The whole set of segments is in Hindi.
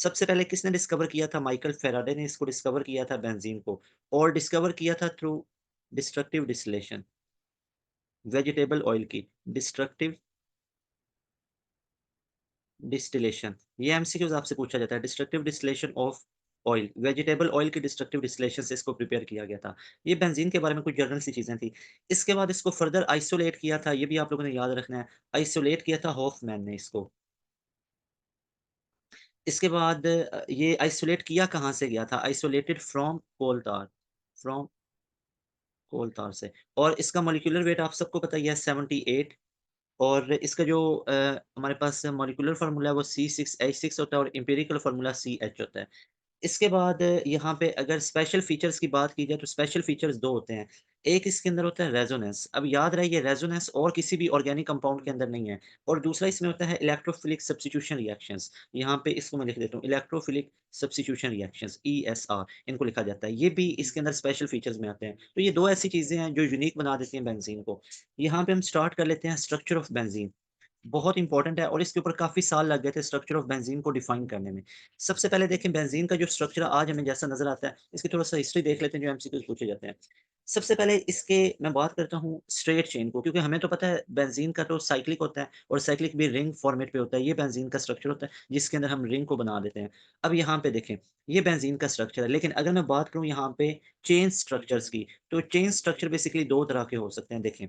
सबसे पहले किसने डिस्कवर किया था? माइकल फ़ैराडे ने इसको डिस्कवर किया था बेंज़ीन को, और डिस्कवर किया था through destructive distillation, vegetable oil की डिस्ट्रक्टिव डिस्टिलेशन। ये एमसीक्यूज़ आपसे पूछा जाता है। Destructive distillation of oil, vegetable oil की डिस्ट्रक्टिव डिस्टिलेशन से इसको प्रिपेयर किया गया था। ये बेंज़ीन के बारे में कुछ जनरल सी चीज़ें थी। इसके बाद इसको फर्दर आइसोलेट किया था, ये भी आप लोगों ने याद रखना है। आइसोलेट किया था हॉफमैन ने इसको। इसके बाद ये आइसोलेट किया कहाँ से गया था? Isolated from coal tar, from coal tar से। और इसका मॉलिक्यूलर वेट आप सबको पता ही है 78, और इसका जो हमारे पास मॉलिक्यूलर फ़ॉर्मूला है वो C6H6 होता है, और एम्पिरिकल फ़ॉर्मूला CH होता है। इसके बाद यहाँ पे अगर स्पेशल फीचर्स की बात की जाए तो स्पेशल फीचर्स 2 होते हैं। एक इसके अंदर होता है रेजोनेंस। अब याद रहे, ये रेजोनेंस और किसी भी ऑर्गेनिक कंपाउंड के अंदर नहीं है। और दूसरा इसमें होता है इलेक्ट्रोफिलिक सब्स्टिट्यूशन रिएक्शंस। यहाँ पे इसको मैं लिख देता हूँ, इलेक्ट्रोफिलिक सब्स्टिट्यूशन रिएक्शंस, ESR इनको लिखा जाता है। ये भी इसके अंदर स्पेशल फीचर्स में आते हैं। तो ये 2 ऐसी चीज़ें हैं जो यूनिक बना देती हैं बेंज़ीन को। यहाँ पे हम स्टार्ट कर लेते हैं स्ट्रक्चर ऑफ बेंज़ीन। बहुत इंपॉर्टेंट है, और इसके ऊपर काफ़ी साल लग गए थे स्ट्रक्चर ऑफ बेंज़ीन को डिफाइन करने में। सबसे पहले देखें बेंज़ीन का जो स्ट्रक्चर आज हमें जैसा नज़र आता है, इसकी थोड़ा-सा हिस्ट्री देख लेते हैं जो एमसीक्यूज़ पूछे जाते हैं। सबसे पहले इसके मैं बात करता हूँ स्ट्रेट चेन को, क्योंकि हमें तो पता है बेंज़ीन का तो साइक्लिक होता है, और साइक्लिक भी रिंग फॉर्मेट पे होता है। ये बेंज़ीन का स्ट्रक्चर होता है जिसके अंदर हम रिंग को बना देते हैं। अब यहाँ पे देखें, ये बेंज़ीन का स्ट्रक्चर है, लेकिन अगर मैं बात करूँ यहाँ पे चेन स्ट्रक्चर्स की, तो चेन स्ट्रक्चर बेसिकली 2 तरह के हो सकते हैं। देखें,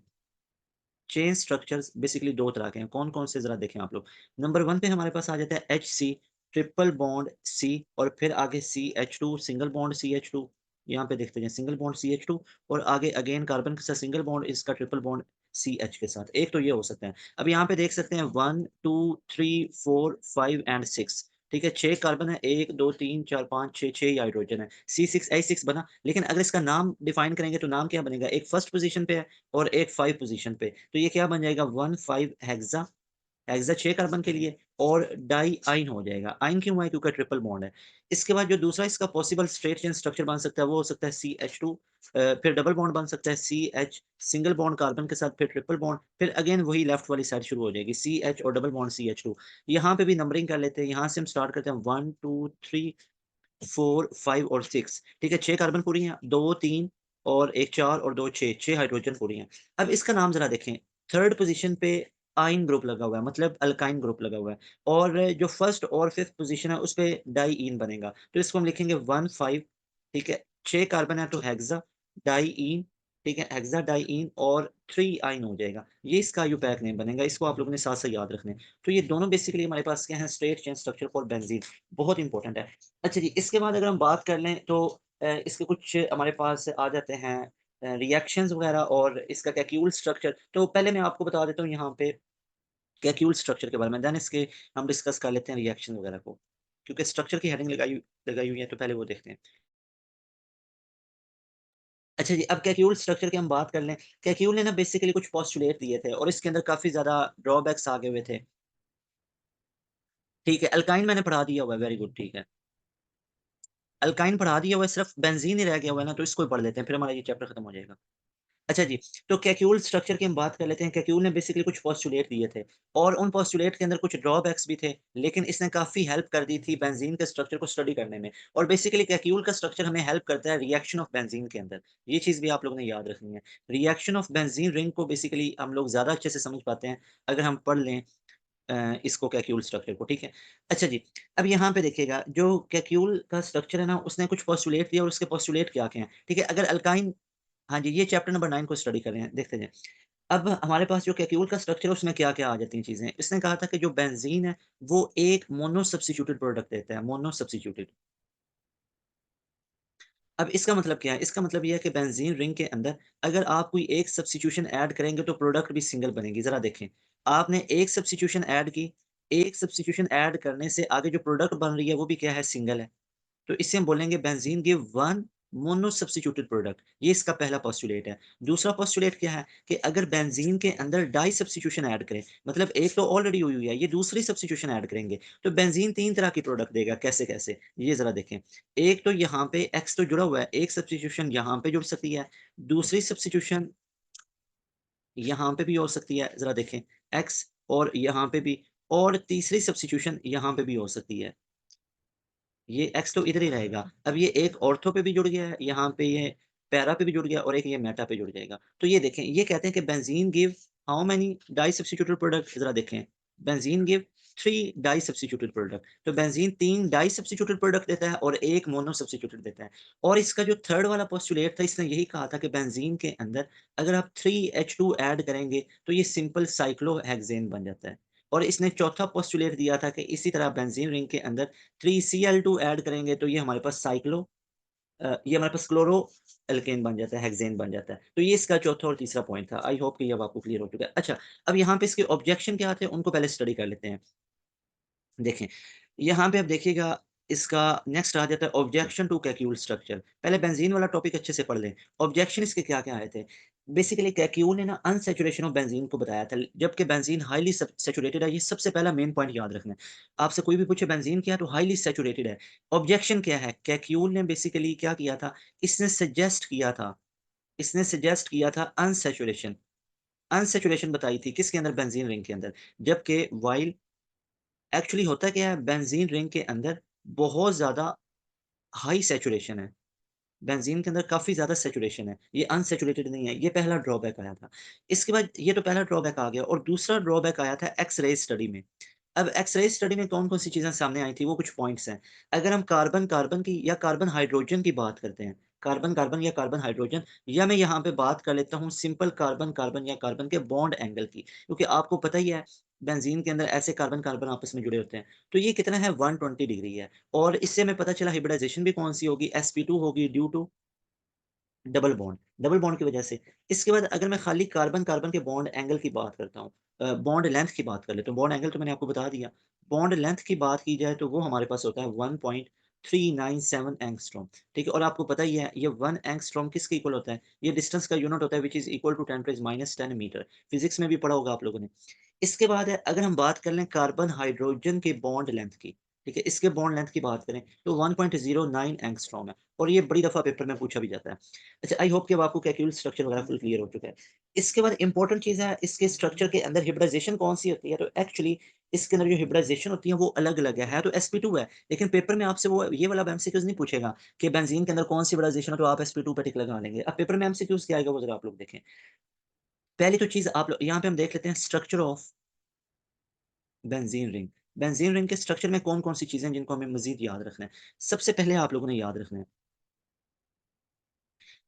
चेन स्ट्रक्चर्स बेसिकली 2 तरह के हैं। कौन-कौन से ज़रा देखें आप लोग। नंबर 1 पे हमारे पास आ जाता है HC, ट्रिपल बॉन्ड C, और फिर आगे CH2, सिंगल बॉन्ड CH2। यहाँ पे देखते हैं सिंगल बॉन्ड CH2, और आगे अगेन कार्बन के साथ सिंगल बॉन्ड, इसका ट्रिपल बॉन्ड CH के साथ। एक तो ये हो सकता है। अब यहाँ पे देख सकते हैं 1, 2, 3, 4, 5 एंड 6। ठीक है, 6 कार्बन है, 1, 2, 3, 4, 5, 6, 6 ही हाइड्रोजन है। C6H6 बना, लेकिन अगर इसका नाम डिफाइन करेंगे तो नाम क्या बनेगा? एक फर्स्ट पोज़ीशन पे है और एक 5 पोज़ीशन पे। तो ये क्या बन जाएगा? 1,5 हेक्सा, हेक्सा 6 कार्बन के लिए, और डाई आइन हो जाएगा। आइन क्यों है? क्योंकि ट्रिपल बॉन्ड है। इसके बाद जो दूसरा इसका पॉसिबल स्ट्रेट चेन स्ट्रक्चर बन सकता है वो हो सकता है CH2, फिर डबल बॉन्ड बन सकता है CH, सिंगल बॉन्ड कार्बन के साथ, फिर ट्रिपल बॉन्ड, फिर अगेन वही लेफ्ट वाली साइड शुरू हो जाएगी CH और डबल बॉन्ड CH2। यहाँ पे भी नंबरिंग कर लेते हैं। यहाँ से हम स्टार्ट करते हैं 1, 2, 3, 4, 5 और 6। ठीक है, 6 कार्बन पूरी हैं, 2, 3 और 1 4 और 2 6, 6 हाइड्रोजन पूरी हैं। अब इसका नाम ज़रा देखें, थर्ड पोज़ीशन पे आइन ग्रुप लगा हुआ है, मतलब अल्काइन ग्रुप लगा हुआ है, और जो फर्स्ट और फिफ्थ पोज़ीशन है उस पे डाईईन बनेगा। तो इसको हम लिखेंगे 1 5। ठीक है, 6 कार्बन है तो हेक्सा डाईईन। ठीक है, हेक्सा डाईईन और 3 आइन हो जाएगा। ये इसका आईयूपैक नेम बनेगा। इसको आप लोगों ने साथ-साथ याद रखना है। तो ये दोनों बेसिकली हमारे पास क्या हैं? Straight chain structure for benzene. बहुत इंपॉर्टेंट है। अच्छा जी, इसके बाद अगर हम बात कर लें तो इसके कुछ हमारे पास आ जाते हैं रिएक्शंस वगैरह, और इसका कैक्यूल स्ट्रक्चर। तो पहले मैं आपको बता देता हूँ यहाँ पे कैक्यूल स्ट्रक्चर के बारे में, देन इसके हम डिस्कस कर लेते हैं रिएक्शन वगैरह को। क्योंकि स्ट्रक्चर की हेडिंग लगाई हुई है, तो पहले वो देखते हैं। अच्छा जी, अब कैक्यूल स्ट्रक्चर की हम बात कर लें। कैक्यूल ने ना बेसिकली कुछ पोस्टुलेट दिए थे, और इसके अंदर काफ़ी ज़्यादा ड्रॉबैक्स आगे हुए थे। ठीक है, अल्काइन मैंने पढ़ा दिया हुआ है, वेरी गुड, ठीक है। अल्काइन पढ़ा दिया हुआ है, सिर्फ बेंज़ीन ही रह गया हुआ है ना, तो इसको ही पढ़ लेते हैं, फिर हमारा ये चैप्टर खत्म हो जाएगा। अच्छा जी, तो कैक्यूल स्ट्रक्चर की हम बात कर लेते हैं। कैक्यूल ने बेसिकली कुछ पोस्टुलेट दिए थे, और उन पोस्टुलेट के अंदर कुछ ड्रॉबैक्स भी थे, लेकिन इसने काफ़ी हेल्प कर दी थी बेंज़ीन के स्ट्रक्चर को स्टडी करने में। और बेसिकली कैक्यूल का स्ट्रक्चर हमें हेल्प करता है रिएक्शन ऑफ बेंज़ीन के अंदर। ये चीज़ भी आप लोगों ने याद रखनी है। रिएक्शन ऑफ बेंज़ीन रिंग को बेसिकली हम लोग ज़्यादा अच्छे से समझ पाते हैं अगर हम पढ़ लें इसको कैक्यूल स्ट्रक्चर को, ठीक है? अच्छा जी, अब यहाँ पे देखिएगा जो कैक्यूल का स्ट्रक्चर है ना, उसने कुछ पोस्टुलेट दिया, और उसके पोस्टुलेट क्या-क्या हैं, ठीक है? अगर अल्काइन, हाँ जी, ये चैप्टर नंबर 9 को स्टडी कर रहे हैं, देखते जाएँ। अब हमारे पास जो कैक्यूल का स्ट्रक्चर है उसमें क्या-क्या आ जाती हैं चीज़ें। इसने कहा था कि जो बेंज़ीन है वो एक मोनो सब्स्टिट्यूटेड प्रोडक्ट देता है, मोनो सब्स्टिट्यूटेड। अब इसका मतलब क्या है? इसका मतलब ये है कि बेंज़ीन रिंग के अंदर अगर आप कोई एक सब्स्टिट्यूशन ऐड करेंगे तो प्रोडक्ट भी सिंगल बनेगी। ज़रा देखें, आपने एक सब्स्टिट्यूशन ऐड की, एक सब्स्टिट्यूशन ऐड करने से आगे जो प्रोडक्ट बन रही है वो भी क्या है? सिंगल है। तो इससे हम बोलेंगे benzene give one mono substituted product. ये इसका पहला पोस्टुलेट है। दूसरा पोस्टुलेट क्या है कि अगर बेंज़ीन के अंदर डाई सब्स्टिट्यूशन ऐड करें, मतलब एक तो ऑलरेडी हुई हुई है, ये दूसरी सब्स्टिट्यूशन ऐड करेंगे, तो बेंज़ीन 3 तरह की प्रोडक्ट देगा। कैसे-कैसे? ये ज़रा देखें। एक तो यहाँ पे एक्स तो जुड़ा हुआ है, एक सब्स्टिट्यूशन यहाँ पे जुड़ सकती है, दूसरी सब्स्टिट्यूशन यहाँ पे भी हो सकती है, ज़रा देखें, एक्स और यहाँ पे भी, और तीसरी सब्स्टिट्यूशन यहाँ पे भी हो सकती है। ये एक्स तो इधर ही रहेगा। अब ये एक ऑर्थो पे भी जुड़ गया है, यहाँ पे ये पैरा पे भी जुड़ गया और एक ये मेटा पे जुड़ जाएगा। तो ये देखें, ये कहते हैं कि benzene give how many di substituted product, ज़रा देखें। Benzene give 3 di substituted product. तो बेंजीन 3 डाई सब्स्टिट्यूटेड प्रोडक्ट देता है और 1 मोनो सब्स्टिट्यूटेड देता है। और इसका जो थर्ड वाला पोस्टुलेट था, इसने यही कहा था कि बेंजीन के अंदर अगर आप 3H2 ऐड करेंगे तो ये सिंपल साइक्लोहेक्सेन बन जाता है। और इसने चौथा पोस्टुलेट दिया था कि इसी तरह बेंजीन रिंग के अंदर 3Cl2 ऐड करेंगे तो ये हमारे पास ये हमारे पास क्लोरो एल्केन बन जाता है, हेक्सेन बन जाता है। तो ये इसका चौथा और तीसरा पॉइंट था। आई होप कि ये अब आपको क्लियर हो चुका है। अच्छा, अब यहाँ पे इसके ऑब्जेक्शन क्या थे, उनको पहले स्टडी कर लेते हैं। देखें, यहाँ पे आप देखिएगा, इसका नेक्स्ट आ जाता है ऑब्जेक्शन टू कैक्यूल स्ट्रक्चर। पहले बेंजीन वाला टॉपिक अच्छे से पढ़ लें। ऑब्जेक्शन इसके क्या-क्या आए थे? बेसिकली कैक्यूल ने ना अनसैचुरेशन ऑफ बेंजीन को बताया था, जबकि बेंजीन हाइली सैचुरेटेड है। ये सबसे पहला मेन पॉइंट याद रखना है। आपसे कोई भी पूछे बेंजीन क्या है तो हाइली सैचुरेटेड है। ऑब्जेक्शन क्या है? कैक्यूल ने बेसिकली क्या किया था, इसने सजेस्ट किया था अनसैचुरेशन। अनसैचुरेशन बताई थी किसके अंदर? बेंजीन रिंग के अंदर। जबकि व्हाइल एक्चुअली होता क्या है, बेंजीन रिंग के अंदर बहुत ज़्यादा हाई सैचुरेशन है। बेंजीन के अंदर काफ़ी ज़्यादा सैचुरेशन है। ये अनसैचुरेटेड नहीं है। ये पहला ड्रॉबैक आया था। इसके बाद ये तो पहला ड्रॉबैक आ गया और दूसरा ड्रॉबैक आया था एक्स-रे स्टडी में। अब एक्स-रे स्टडी में कौन-कौन सी चीज़ें सामने आई थी, वो कुछ पॉइंट्स हैं। अगर हम कार्बन-कार्बन की या कार्बन-हाइड्रोजन की बात करते हैं, कार्बन-कार्बन या कार्बन-हाइड्रोजन, या मैं यहाँ पे बात कर लेता हूँ सिंपल कार्बन-कार्बन या कार्बन के बॉन्ड एंगल की, क्योंकि आपको पता ही है बेंजीन के अंदर ऐसे कार्बन-कार्बन आपस में जुड़े होते हैं। तो ये कितना है, 120 डिग्री है और इससे हमें पता चला हिब्रिडाइजेशन भी कौन-सी होगी, sp2 होगी ड्यू टू डबल बॉन्ड की वजह से। इसके बाद अगर मैं खाली कार्बन-कार्बन के बॉन्ड एंगल की बात करता हूँ, बॉन्ड लेंथ की बात कर लेता हूँ, बॉन्ड एंगल तो मैंने आपको बता दिया। बॉन्ड लेंथ की बात की जाए तो वो हमारे पास होता है 1.397 एंगस्ट्रॉम, ठीक है? और आपको पता ही है ये 1 एंगस्ट्रॉम किसके इक्वल होता है? ये डिस्टेंस का यूनिट होता है which is equal to 10⁻10 metre. Physics में भी पढ़ा होगा आप लोगों ने। इसके बाद है, अगर हम बात कर लें कार्बन हाइड्रोजन के बॉन्ड लेंथ की, ठीक है? इसके बॉन्ड लेंथ की बात करें तो 1.09 एंगस्ट्रॉम है और ये बड़ी दफ़ा पेपर में पूछा भी जाता है। अच्छा, आई होप कि अब आपको कैक्यूल स्ट्रक्चर वगैरह फुल क्लियर हो चुका है। इसके बाद इम्पोर्टेंट चीज़ है, इसके स्ट्रक्चर के अंदर हिब्रिडाइजेशन कौन-सी होती है? तो एक्चुअली इसके अंदर जो हिब्रिडाइजेशन होती है वो अलग-अलग है तो sp2 है, लेकिन पेपर में आपसे वो ये वाला एमसीक्यूज़ नहीं पूछेगा कि बेंजीन के अंदर कौन-सी हिब्रिडाइजेशन है तो आप sp2 पे टिक लगा लेंगे। अब पेपर में एमसीक्यूज़ क्या आएगा वो ज़रा आप लोग देखें। पहली तो चीज़ आप लोग यहाँ पे हम देख लेते हैं structure of benzene ring. Benzene ring के स्ट्रक्चर में कौन-कौन सी चीज़ें हैं जिनको हमें मज़ीद याद रखना है। सबसे पहले आप लोगों ने याद रखना है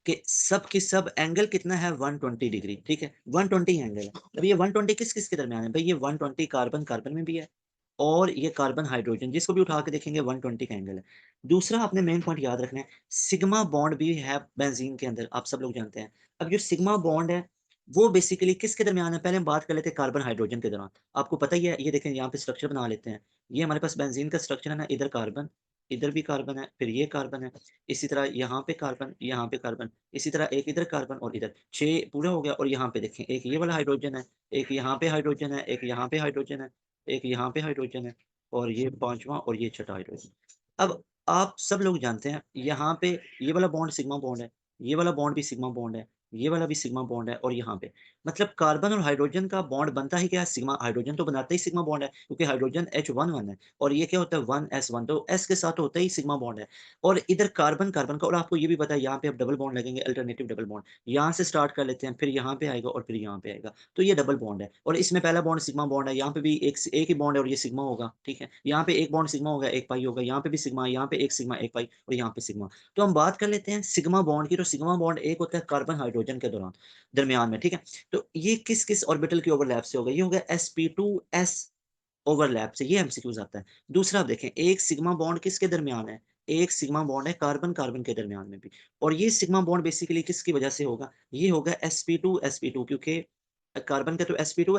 कि सब की सब एंगल कितना है, 120 डिग्री, ठीक है? 120 एंगल है। अब ये 120 किस-किस के दरमियान है? भई ये 120 कार्बन-कार्बन में भी है और ये कार्बन-हाइड्रोजन, जिसको भी उठा के देखेंगे 120 का एंगल है। दूसरा आपने मेन पॉइंट याद रखना है, सिग्मा बॉन्ड भी है बेंजीन के अंदर, आप सब लोग जानते हैं। अब जो सिग्मा बॉन्ड है, वो बेसिकली किसके दरमियान है? पहले हम बात कर लेते हैं कार्बन-हाइड्रोजन के दौरान। आपको पता ही है, ये देखें यहाँ पे स्ट्रक्चर बना लेते हैं। ये हमारे पास बेंजीन का स्ट्रक्चर है ना, इधर कार्बन, इधर भी कार्बन है, फिर ये कार्बन है, इसी तरह यहाँ पे कार्बन, यहाँ पे कार्बन, इसी तरह एक इधर कार्बन और इधर 6 पूरा हो गया और यहाँ पे देखें एक ये वाला हाइड्रोजन है, एक यहाँ पे हाइड्रोजन है, एक यहाँ पे हाइड्रोजन है, एक यहाँ पे हाइड्रोजन है और ये 5वां और ये छठा हाइड्रोजन। अब आप सब लोग जानते हैं यहाँ पे ये वाला बॉन्ड सिग्मा बॉन्ड है, ये वाला बॉन्ड भी सिग्मा बॉन्ड है, ये वाला भी सिग्मा बॉन्ड है और यहाँ पे मतलब कार्बन और हाइड्रोजन का बॉन्ड बनता ही क्या है? सिग्मा। हाइड्रोजन तो बनाता ही सिग्मा बॉन्ड है क्योंकि हाइड्रोजन H1 है और ये क्या होता है 1s1, तो s के साथ होता ही सिग्मा बॉन्ड है। और इधर कार्बन-कार्बन का, और आपको ये भी पता है यहाँ पे अब डबल बॉन्ड लगेंगे, अल्टरनेटिव डबल बॉन्ड। यहाँ से स्टार्ट कर लेते हैं, फिर यहाँ पे आएगा और फिर यहाँ पे आएगा। तो ये डबल बॉन्ड है और इसमें पहला बॉन्ड सिग्मा बॉन्ड है, यहाँ पे भी एक ही बॉन्ड है और ये सिग्मा होगा, ठीक है? यहाँ पे एक बॉन्ड सिग्मा होगा, एक पाई होगा, यहाँ पे भी सिग्मा, यहाँ पे एक सिग्मा, एक पाई और यहाँ पे सिग्मा। तो हम बात कर लेते हैं सिग्मा बॉन्ड की, तो सिग्मा बॉन्ड एक होता है कार्बन हाइड्रोजन के दरमियान में, ठीक है? तो ये किस-किस ऑर्बिटल की ओवरलैप से होगा? ये होगा sp2s ओवरलैप से, ये एमसीक्यूज़ आता है। दूसरा आप देखें, एक सिग्मा बॉन्ड किसके दरमियान है? एक सिग्मा बॉन्ड है कार्बन-कार्बन के दरमियान में भी और ये सिग्मा बॉन्ड बेसिकली किसकी वजह से होगा? ये होगा sp2 क्योंकि कार्बन का तो sp2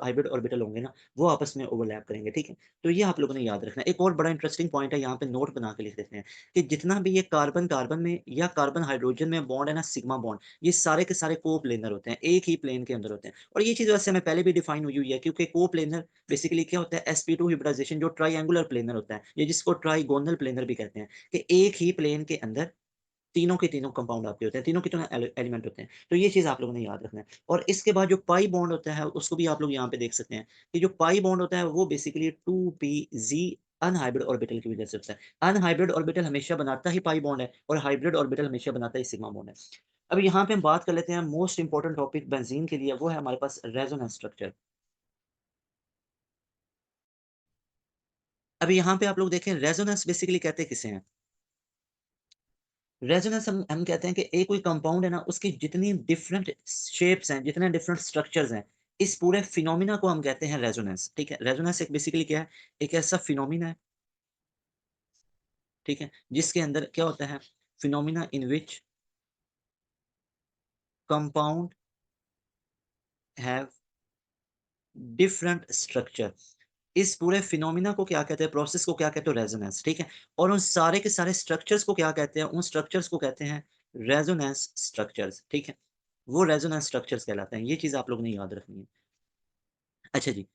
हाइब्रिड ऑर्बिटल होंगे ना, वो आपस में ओवरलैप करेंगे, ठीक है? तो ये आप लोगों ने याद रखना है। एक और बड़ा इंटरेस्टिंग पॉइंट है, यहाँ पे नोट बना के लिख देते हैं कि जितना भी ये कार्बन-कार्बन में या कार्बन-हाइड्रोजन में बॉन्ड है ना, सिग्मा बॉन्ड, ये सारे के सारे कोप्लेनर होते हैं, एक ही प्लेन के अंदर होते हैं। और ये चीज़ वैसे हमें पहले भी डिफाइन हुई हुई है क्योंकि कोप्लेनर बेसिकली क्या होता है, sp2 हिब्रिडाइजेशन जो ट्रायंगुलर प्लेनर होता है, या जिसको ट्राइगोनल प्लेनर भी कहते हैं, कि एक ही प्लेन के अंदर तीनों के तीनों कंपाउंड आपके होते हैं, तीनों के तीनों एलिमेंट होते हैं। तो ये चीज़ आप लोगों ने याद रखना है। और इसके बाद जो पाई बॉन्ड होता है उसको भी आप लोग यहाँ पे देख सकते हैं कि जो पाई बॉन्ड होता है वो बेसिकली 2pz अनहाइब्रिड ऑर्बिटल की वजह से होता है। अनहाइब्रिड ऑर्बिटल हमेशा बनाता ही पाई बॉन्ड है और हाइब्रिड ऑर्बिटल हमेशा बनाता ही सिग्मा बॉन्ड है। अब यहाँ पे हम बात कर लेते हैं मोस्ट इंपोर्टेंट टॉपिक बेंजीन के लिए, वो है हमारे पास रेजोनेंस स्ट्रक्चर। अभी यहाँ पे आप लोग देखें रेजोनेंस बेसिकली कहते किसे हैं? रेजोनेंस हम कहते हैं कि एक कोई कंपाउंड है ना, उसकी जितनी डिफरेंट शेप्स हैं, जितने डिफरेंट स्ट्रक्चर्स हैं, इस पूरे फिनोमिना को हम कहते हैं रेजोनेंस। ठीक है, रेजोनेंस एक बेसिकली क्या है? एक ऐसा फिनोमिना है, ठीक है, जिसके अंदर क्या होता है? Phenomena in which compound have different structure. इस पूरे फिनोमिना को क्या कहते हैं? प्रोसेस को क्या कहते हैं? रेजोनेंस। ठीक है, और उन सारे के सारे स्ट्रक्चर्स को क्या कहते हैं? उन स्ट्रक्चर्स को कहते हैं रेजोनेंस स्ट्रक्चर्स। ठीक है, वो रेजोनेंस स्ट्रक्चर्स कहलाते हैं। ये चीज आप लोगों ने याद रखनी है। अच्छा जी,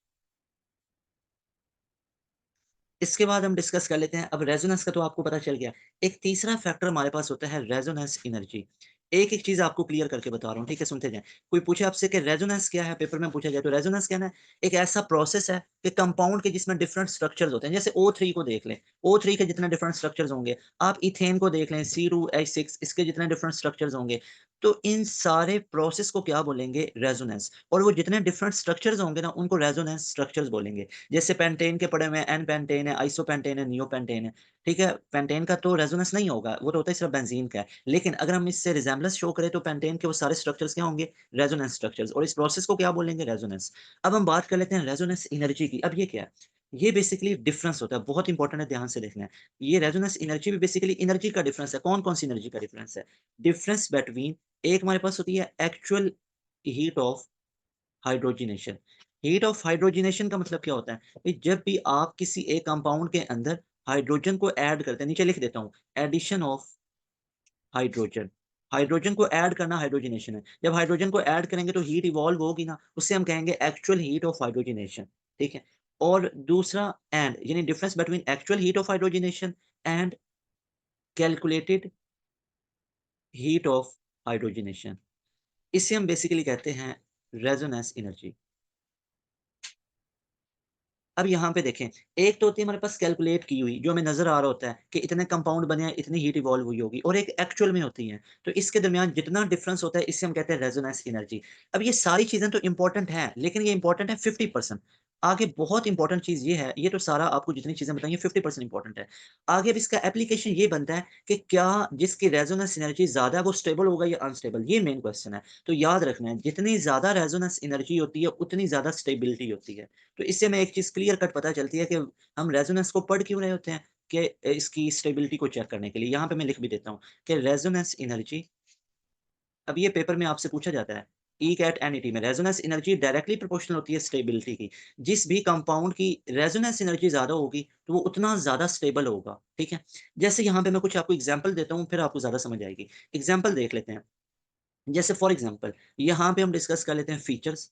इसके बाद हम डिस्कस कर लेते हैं। अब रेजोनेंस का तो आपको पता चल गया। एक तीसरा फैक्टर हमारे पास होता है रेजोनेंस एनर्जी। एक एक चीज आपको क्लियर करके बता रहा हूँ, ठीक है, सुनते जाएं। कोई पूछे आपसे कि रेजोनेंस क्या है, पेपर में पूछा जाए, तो रेजोनेंस क्या है? एक ऐसा प्रोसेस है कि कंपाउंड के जिसमें डिफरेंट स्ट्रक्चर्स होते हैं। जैसे O3 को देख लें, O3 के जितने डिफरेंट स्ट्रक्चर्स होंगे, आप इथेन को देख लें, C2H6, इसके जितने डिफरेंट स्ट्रक्चर्स होंगे, तो इन सारे प्रोसेस को क्या बोलेंगे? रेजोनेंस। और वो जितने डिफरेंट स्ट्रक्चर्स होंगे ना, उनको रेजोनेंस स्ट्रक्चर्स बोलेंगे। जैसे पेंटेन के पड़े हुए हैं, एन पेंटेन है, आइसोपेंटेन है, नियोपेंटेन है। ठीक है, पेंटेन का तो रेजोनेंस नहीं होगा, वो तो होता है सिर्फ बेंजीन का है। लेकिन अगर हम इससे रिजेम्बलेंस शो करें तो पेंटेन के वो सारे स्ट्रक्चर्स क्या होंगे? Resonance structures. और इस प्रोसेस को क्या बोलेंगे? रेजोनेंस। अब हम बात कर लेते हैं रेजोनेंस एनर्जी की। अब ये क्या है? ये बेसिकली डिफरेंस होता है, बहुत इंपॉर्टेंट है, ध्यान से देखना है। ये रेजोनेंस एनर्जी भी बेसिकली एनर्जी का डिफरेंस है। कौन कौन सी एनर्जी का डिफरेंस है? डिफरेंस बिटवीन, एक हमारे पास होती है actual heat of hydrogenation. Heat of hydrogenation का मतलब क्या होता है कि जब भी आप किसी एक कंपाउंड के अंदर हाइड्रोजन को ऐड करते हैं, नीचे लिख देता हूं, एडिशन ऑफ हाइड्रोजन। हाइड्रोजन को ऐड करना हाइड्रोजिनेशन है। जब हाइड्रोजन को ऐड करेंगे तो हीट इवॉल्व होगी ना, उससे हम कहेंगे एक्चुअल हीट ऑफ हाइड्रोजिनेशन। ठीक है, और दूसरा एंड, यानी difference between actual heat of hydrogenation and calculated heat of hydrogenation, इसे हम बेसिकली कहते हैं रेजोनेंस एनर्जी। अब यहाँ पे देखें, एक तो होती है हमारे पास कैलकुलेट की हुई, जो हमें नजर आ रहा होता है कि इतने कंपाउंड बने हैं, इतनी हीट इवॉल्व हुई होगी, और एक एक्चुअल में होती है। तो इसके दरमियान जितना डिफरेंस होता है, इससे हम कहते हैं रेजोनेंस एनर्जी। अब ये सारी चीजें तो इंपॉर्टेंट है, लेकिन ये इंपॉर्टेंट है 50%। आगे बहुत इंपॉर्टेंट चीज ये है, ये तो सारा आपको जितनी चीजें बताइए 50% इंपॉर्टेंट है। आगे अब इसका एप्लीकेशन ये बनता है कि क्या जिसकी रेजोनेंस एनर्जी ज्यादा है वो स्टेबल होगा या अनस्टेबल, ये मेन क्वेश्चन है। तो याद रखना है, जितनी ज्यादा रेजोनेंस एनर्जी होती है उतनी ज्यादा स्टेबिलिटी होती है। तो इससे हमें एक चीज़ क्लियर कट पता चलती है कि हम रेजोनेंस को पढ़ क्यों रहे होते हैं, कि इसकी स्टेबिलिटी को चेक करने के लिए। यहाँ पे मैं लिख भी देता हूँ कि रेजोनेंस एनर्जी, अब ये पेपर में आपसे पूछा जाता है, ई कैट एन ई टी में रेजोनेंस एनर्जी डायरेक्टली प्रोपोर्शनल होती है स्टेबिलिटी की। जिस भी कंपाउंड की रेजोनेंस एनर्जी ज़्यादा होगी तो वो उतना ज़्यादा स्टेबल होगा। ठीक है, जैसे यहाँ पे मैं कुछ आपको एग्जाम्पल देता हूँ, फिर आपको ज़्यादा समझ आएगी। एग्जाम्पल देख लेते हैं। जैसे फॉर एग्जाम्पल यहाँ पे हम डिस्कस कर लेते हैं फीचर्स।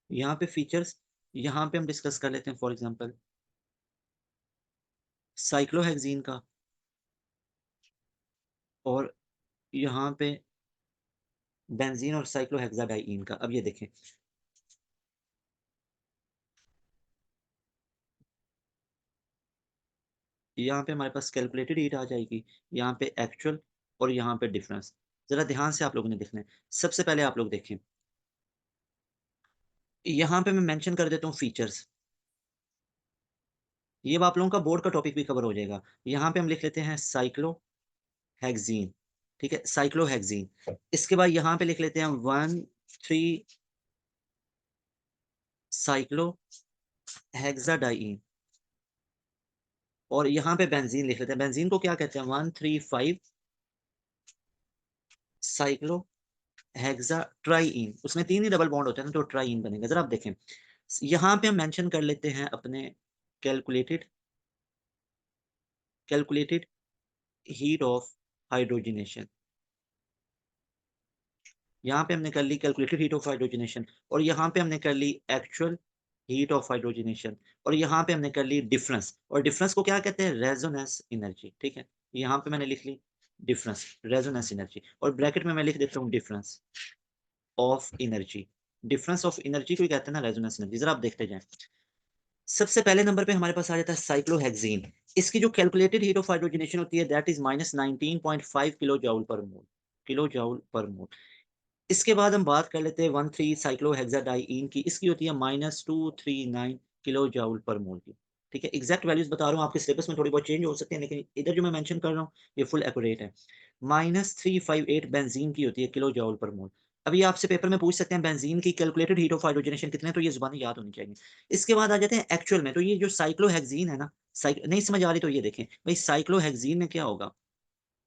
यहाँ पे फीचर्स, यहाँ पे हम डिस्कस कर लेते हैं फॉर एग्जाम्पल साइक्लोहेक्सीन का, और यहाँ पे बेंजीन और साइक्लोहेक्साडाइईन का। अब ये देखें, यहाँ पे हमारे पास कैलकुलेटेड हीट आ जाएगी, यहाँ पे एक्चुअल, और यहाँ पे डिफरेंस। जरा ध्यान से आप लोगों ने देखना है। सबसे पहले आप लोग देखें, यहाँ पे मैं मेंशन कर देता हूँ फीचर्स। ये आप लोगों का बोर्ड का टॉपिक भी कवर हो जाएगा। यहाँ पे हम लिख लेते हैं साइक्लोहेक्सीन। ठीक है, साइक्लोहेक्सीन। इसके बाद यहाँ पे लिख लेते हैं 1,3 साइक्लोहेक्साडाइईन, और यहाँ पे बेंजीन लिख लेते हैं। बेंजीन को क्या कहते हैं? 1,3,5 साइक्लो हेक्सा ट्राईइन। उसमें तीन ही डबल बॉन्ड होते हैं ना, तो ट्राईइन बनेगा। जरा आप देखें, यहाँ पे हम मेंशन कर लेते हैं अपने calculated calculated heat of hydrogenation. यहाँ पे हमने कर ली कैलकुलेटेड हीट ऑफ हाइड्रोजनेशन, और यहाँ पे हमने कर ली एक्चुअल हीट ऑफ हाइड्रोजनेशन, और यहाँ पे हमने कर ली डिफरेंस, और डिफरेंस को क्या कहते हैं, रेजोनेंस एनर्जी। ठीक है, यहाँ पे मैंने लिख ली डिफरेंस, रेजोनेंस एनर्जी, और ब्रैकेट में मैं लिख देता हूँ difference of energy. Difference of energy को ही कहते हैं ना रेजोनेंस एनर्जी। जरा आप देखते जाएं, सबसे पहले नंबर पे हमारे पास आ जाता है साइक्लोहेक्सीन। इसकी जो कैलकुलेटेड हीट ऑफ हाइड्रोजनेशन होती है दैट इज -19.5 किलो जाउल पर मोल, किलो जाउल पर मोल। इसके बाद हम बात कर लेते हैं 13 साइक्लोहेक्साडाइईन की। इसकी होती है -239 किलो जाउल पर मोल की। ठीक है, एग्जैक्ट वैल्यूज बता रहा हूँ, आपके सिलेबस में थोड़ी बहुत चेंज हो सकते हैं, लेकिन इधर जो मैं मेंशन कर रहा हूँ ये फुल एक्यूरेट है। -358 बेंजीन की होती है किलो जाउल पर मोल। अभी आपसे पेपर में पूछ सकते हैं बेंजीन की कैलकुलेटेड हीट ऑफ हाइड्रोजनेशन कितने, तो ये जुबानी याद होनी चाहिए। इसके बाद आ जाते हैं एक्चुअल में, तो ये जो साइक्लोहेक्सीन है ना, नहीं समझ आ रही तो ये देखें भाई, साइक्लोहेक्सीन में क्या होगा,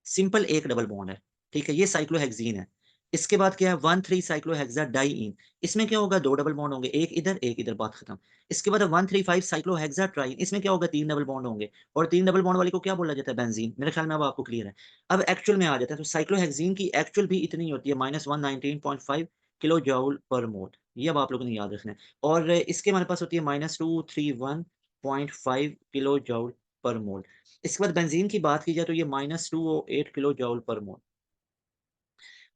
सिंपल एक डबल बॉन्ड है। ठीक है, ये साइक्लोहेक्सीन है। इसके बाद क्या है, 13 साइक्लोहेक्साडाइईन। इसमें क्या होगा, दो डबल बॉन्ड होंगे, एक इधर, बात खत्म। इसके बाद 135 साइक्लोहेक्साट्राईन। इसमें क्या होगा, तीन डबल बॉन्ड होंगे, और तीन डबल बॉन्ड वाले को क्या बोला जाता है, बेंजीन। मेरे ख्याल में अब आपको क्लियर है। अब एक्चुअल में आ जाता है, तो साइक्लोहेक्सीन की एक्चुअल भी इतनी होती है, -119.5 किलो जूल पर मोल। ये अब आप लोगों ने याद रखना है। और इसके हमारे पास होती है -231.5 किलो जूल पर मोल। इसके बाद बेंजीन की बात की जाए तो ये -208 किलो जूल पर मोल।